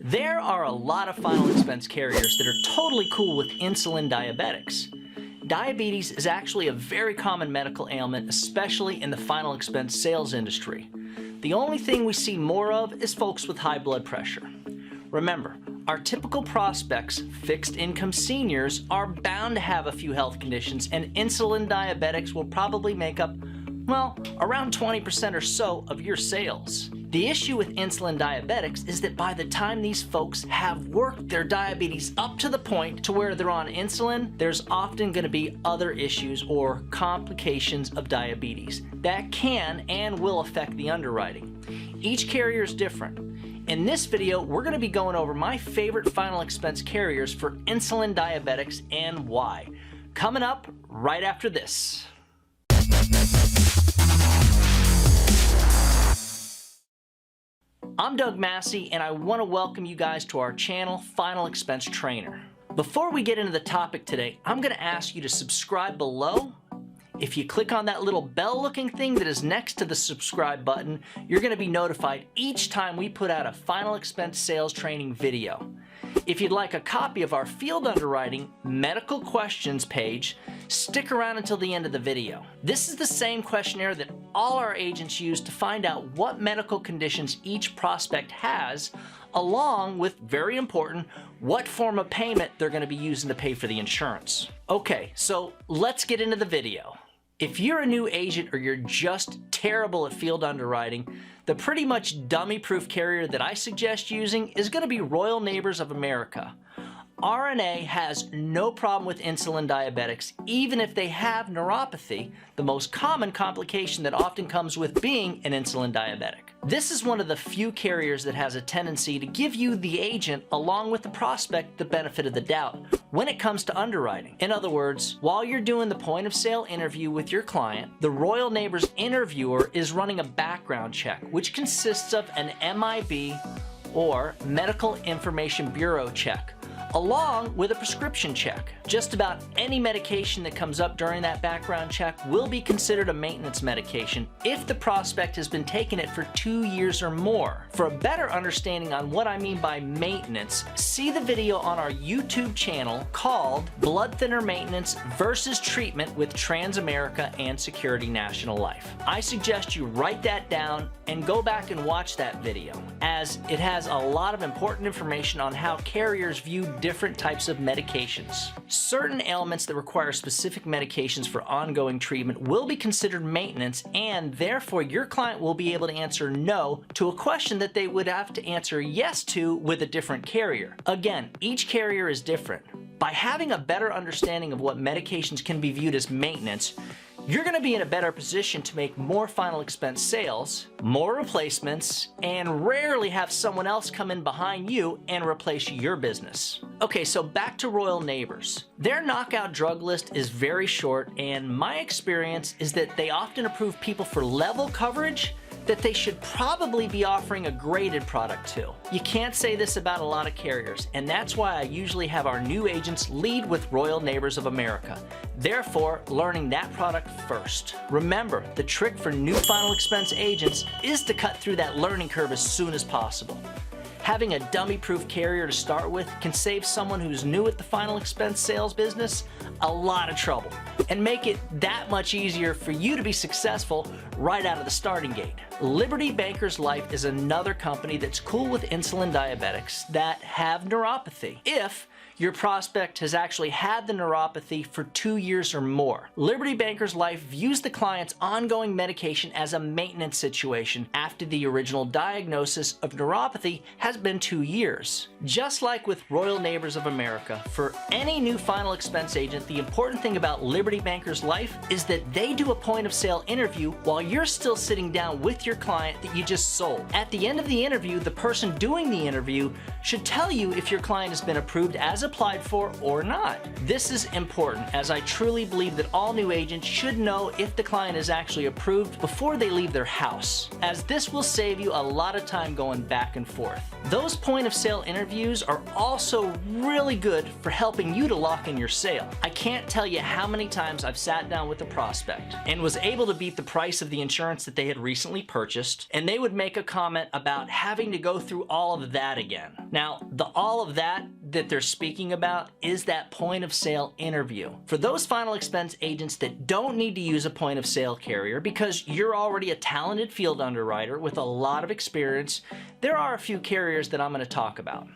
There are a lot of final expense carriers that are totally cool with insulin diabetics. Diabetes is actually a very common medical ailment, especially in the final expense sales industry. The only thing we see more of is folks with high blood pressure. Remember, our typical prospects, fixed income seniors, are bound to have a few health conditions, and insulin diabetics will probably make up, well, around 20% or so of your sales. The issue with insulin diabetics is that by the time these folks have worked their diabetes up to the point to where they're on insulin, there's often going to be other issues or complications of diabetes that can and will affect the underwriting. Each carrier is different. In this video, we're going to be going over my favorite final expense carriers for insulin diabetics and why. Coming up right after this. I'm Doug Massi, and I want to welcome you guys to our channel, Final Expense Trainer. Before we get into the topic today, I'm going to ask you to subscribe below. If you click on that little bell-looking thing that is next to the subscribe button, you're going to be notified each time we put out a final expense sales training video. If you'd like a copy of our field underwriting medical questions page, stick around until the end of the video. This is the same questionnaire that all our agents use to find out what medical conditions each prospect has, along with, very important, what form of payment they're going to be using to pay for the insurance. Okay, so let's get into the video. If you're a new agent or you're just terrible at field underwriting, the pretty much dummy-proof carrier that I suggest using is going to be Royal Neighbors of America. RNA has no problem with insulin diabetics, even if they have neuropathy, the most common complication that often comes with being an insulin diabetic. This is one of the few carriers that has a tendency to give you, the agent, along with the prospect, the benefit of the doubt when it comes to underwriting. In other words, while you're doing the point of sale interview with your client, the Royal Neighbors interviewer is running a background check, which consists of an MIB or Medical Information Bureau check, along with a prescription check. Just about any medication that comes up during that background check will be considered a maintenance medication if the prospect has been taking it for 2 years or more. For a better understanding on what I mean by maintenance, see the video on our YouTube channel called Blood Thinner Maintenance versus Treatment with Transamerica and Security National Life. I suggest you write that down and go back and watch that video, as it has a lot of important information on how carriers view different types of medications. Certain ailments that require specific medications for ongoing treatment will be considered maintenance, and therefore your client will be able to answer no to a question that they would have to answer yes to with a different carrier. Again, each carrier is different. By having a better understanding of what medications can be viewed as maintenance, you're going to be in a better position to make more final expense sales, more replacements, and rarely have someone else come in behind you and replace your business. Okay, so back to Royal Neighbors. Their knockout drug list is very short, and my experience is that they often approve people for level coverage that they should probably be offering a graded product to. You can't say this about a lot of carriers, and that's why I usually have our new agents lead with Royal Neighbors of America, therefore learning that product first. Remember, the trick for new final expense agents is to cut through that learning curve as soon as possible. Having a dummy-proof carrier to start with can save someone who's new at the final expense sales business a lot of trouble and make it that much easier for you to be successful right out of the starting gate. Liberty Bankers Life is another company that's cool with insulin diabetics that have neuropathy, if your prospect has actually had the neuropathy for 2 years or more. Liberty Bankers Life views the client's ongoing medication as a maintenance situation after the original diagnosis of neuropathy has been 2 years. Just like with Royal Neighbors of America, for any new final expense agent, the important thing about Liberty Bankers Life is that they do a point of sale interview while you're still sitting down with your client that you just sold. At the end of the interview, the person doing the interview should tell you if your client has been approved as a applied for or not. This is important, as I truly believe that all new agents should know if the client is actually approved before they leave their house, as this will save you a lot of time going back and forth. Those point of sale interviews are also really good for helping you to lock in your sale. I can't tell you how many times I've sat down with a prospect and was able to beat the price of the insurance that they had recently purchased, and they would make a comment about having to go through all of that again. Now, the all of that they're speaking about is that point of sale interview. For those final expense agents that don't need to use a point of sale carrier because you're already a talented field underwriter with a lot of experience, there are a few carriers that I'm going to talk about.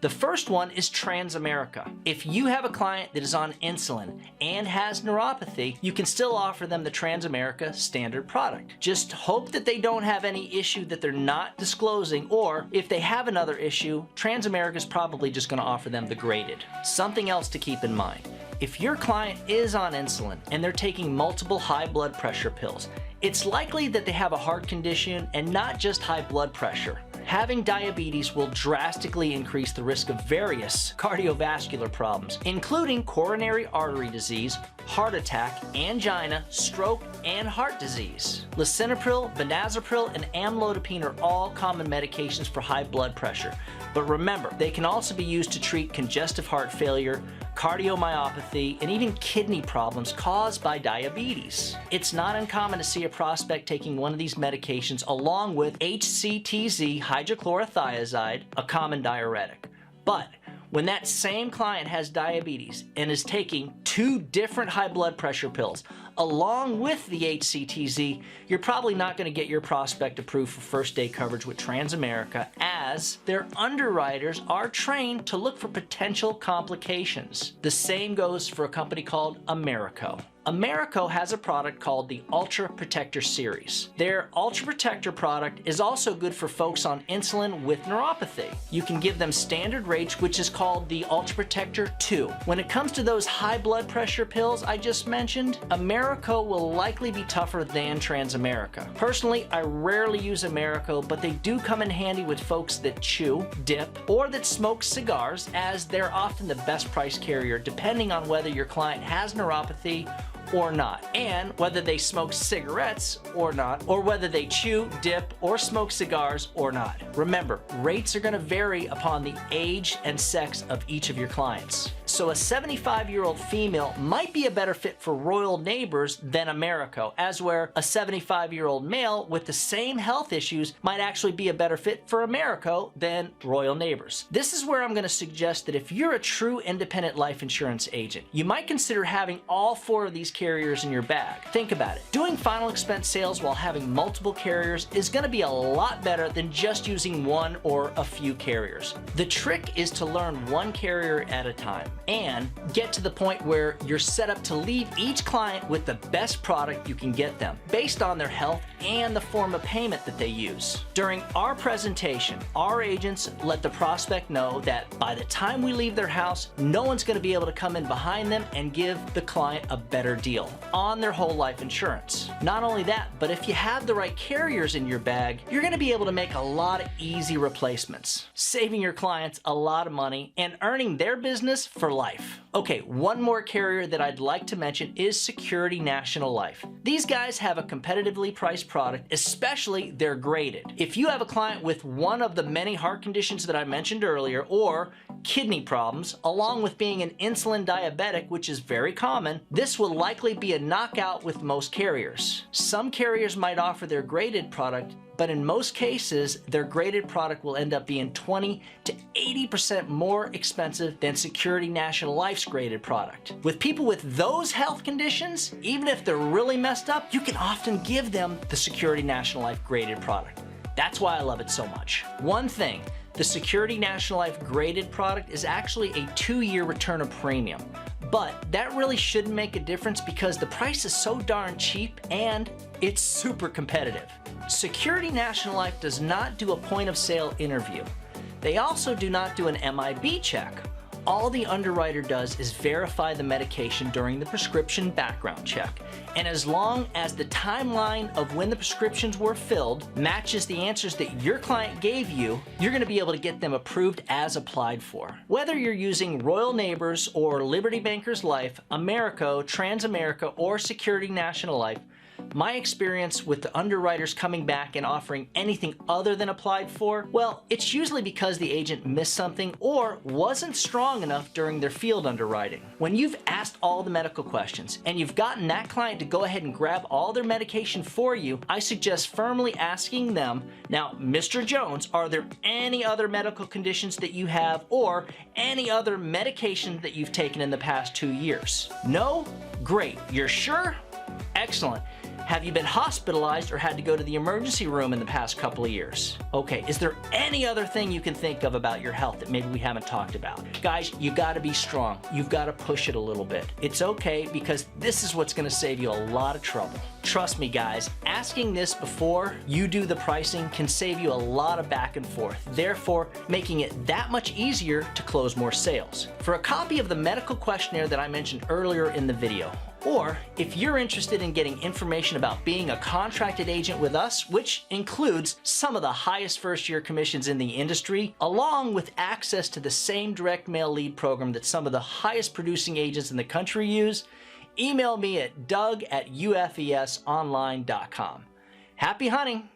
The first one is Transamerica. If you have a client that is on insulin and has neuropathy, you can still offer them the Transamerica standard product. Just hope that they don't have any issue that they're not disclosing, or if they have another issue, Transamerica is probably just going to offer them the graded. Something else to keep in mind. If your client is on insulin and they're taking multiple high blood pressure pills, it's likely that they have a heart condition and not just high blood pressure. Having diabetes will drastically increase the risk of various cardiovascular problems, including coronary artery disease, heart attack, angina, stroke, and heart disease. Lisinopril, benazepril, and amlodipine are all common medications for high blood pressure. But remember, they can also be used to treat congestive heart failure, cardiomyopathy, and even kidney problems caused by diabetes. It's not uncommon to see a prospect taking one of these medications along with HCTZ hydrochlorothiazide, a common diuretic. But when that same client has diabetes and is taking 2 different high blood pressure pills along with the HCTZ, you're probably not going to get your prospect approved for first day coverage with Transamerica, as their underwriters are trained to look for potential complications. The same goes for a company called Americo. Americo has a product called the Ultra Protector series. Their Ultra Protector product is also good for folks on insulin with neuropathy. You can give them standard rates, which is called the Ultra Protector 2. When it comes to those high blood pressure pills I just mentioned, Americo will likely be tougher than Transamerica. Personally, I rarely use Americo, but they do come in handy with folks that chew, dip, or that smoke cigars, as they're often the best price carrier depending on whether your client has neuropathy or not, and whether they smoke cigarettes or not, or whether they chew, dip, or smoke cigars or not. Remember, rates are going to vary upon the age and sex of each of your clients. So a 75-year-old female might be a better fit for Royal Neighbors than Americo, as where a 75-year-old male with the same health issues might actually be a better fit for Americo than Royal Neighbors. This is where I'm going to suggest that if you're a true independent life insurance agent, you might consider having all 4 of these carriers in your bag. Think about it. Doing final expense sales while having multiple carriers is going to be a lot better than just using one or a few carriers. The trick is to learn one carrier at a time and get to the point where you're set up to leave each client with the best product you can get them based on their health and the form of payment that they use. During our presentation, our agents let the prospect know that by the time we leave their house, no one's going to be able to come in behind them and give the client a better deal on their whole life insurance. Not only that, but if you have the right carriers in your bag, you're going to be able to make a lot of easy replacements, saving your clients a lot of money and earning their business for life. Okay, one more carrier that I'd like to mention is Security National Life. These guys have a competitively priced product, especially they're graded. If you have a client with one of the many heart conditions that I mentioned earlier, or kidney problems, along with being an insulin diabetic, which is very common, this will likely be a knockout with most carriers. Some carriers might offer their graded product, but in most cases, their graded product will end up being 20 to 80% more expensive than Security National Life's graded product. With people with those health conditions, even if they're really messed up, you can often give them the Security National Life graded product. That's why I love it so much. One thing, the Security National Life graded product is actually a 2-year return of premium. But that really shouldn't make a difference because the price is so darn cheap and it's super competitive. Security National Life does not do a point of sale interview. They also do not do an MIB check. all the underwriter does is verify the medication during the prescription background check. And as long as the timeline of when the prescriptions were filled matches the answers that your client gave you, you're going to be able to get them approved as applied for. Whether you're using Royal Neighbors or Liberty Bankers Life, Americo, Transamerica, or Security National Life, my experience with the underwriters coming back and offering anything other than applied for, well, it's usually because the agent missed something or wasn't strong enough during their field underwriting. When you've asked all the medical questions and you've gotten that client to go ahead and grab all their medication for you, I suggest firmly asking them, now, Mr. Jones, are there any other medical conditions that you have or any other medication that you've taken in the past 2 years? No? Great. You're sure? Excellent. Have you been hospitalized or had to go to the emergency room in the past couple of years? Okay, is there any other thing you can think of about your health that maybe we haven't talked about? Guys, you gotta be strong. You've gotta push it a little bit. It's okay, because this is what's gonna save you a lot of trouble. Trust me, guys, asking this before you do the pricing can save you a lot of back and forth, therefore making it that much easier to close more sales. For a copy of the medical questionnaire that I mentioned earlier in the video, or if you're interested in getting information about being a contracted agent with us, which includes some of the highest first-year commissions in the industry, along with access to the same direct mail lead program that some of the highest producing agents in the country use, email me at doug@ufesonline.com. Happy hunting!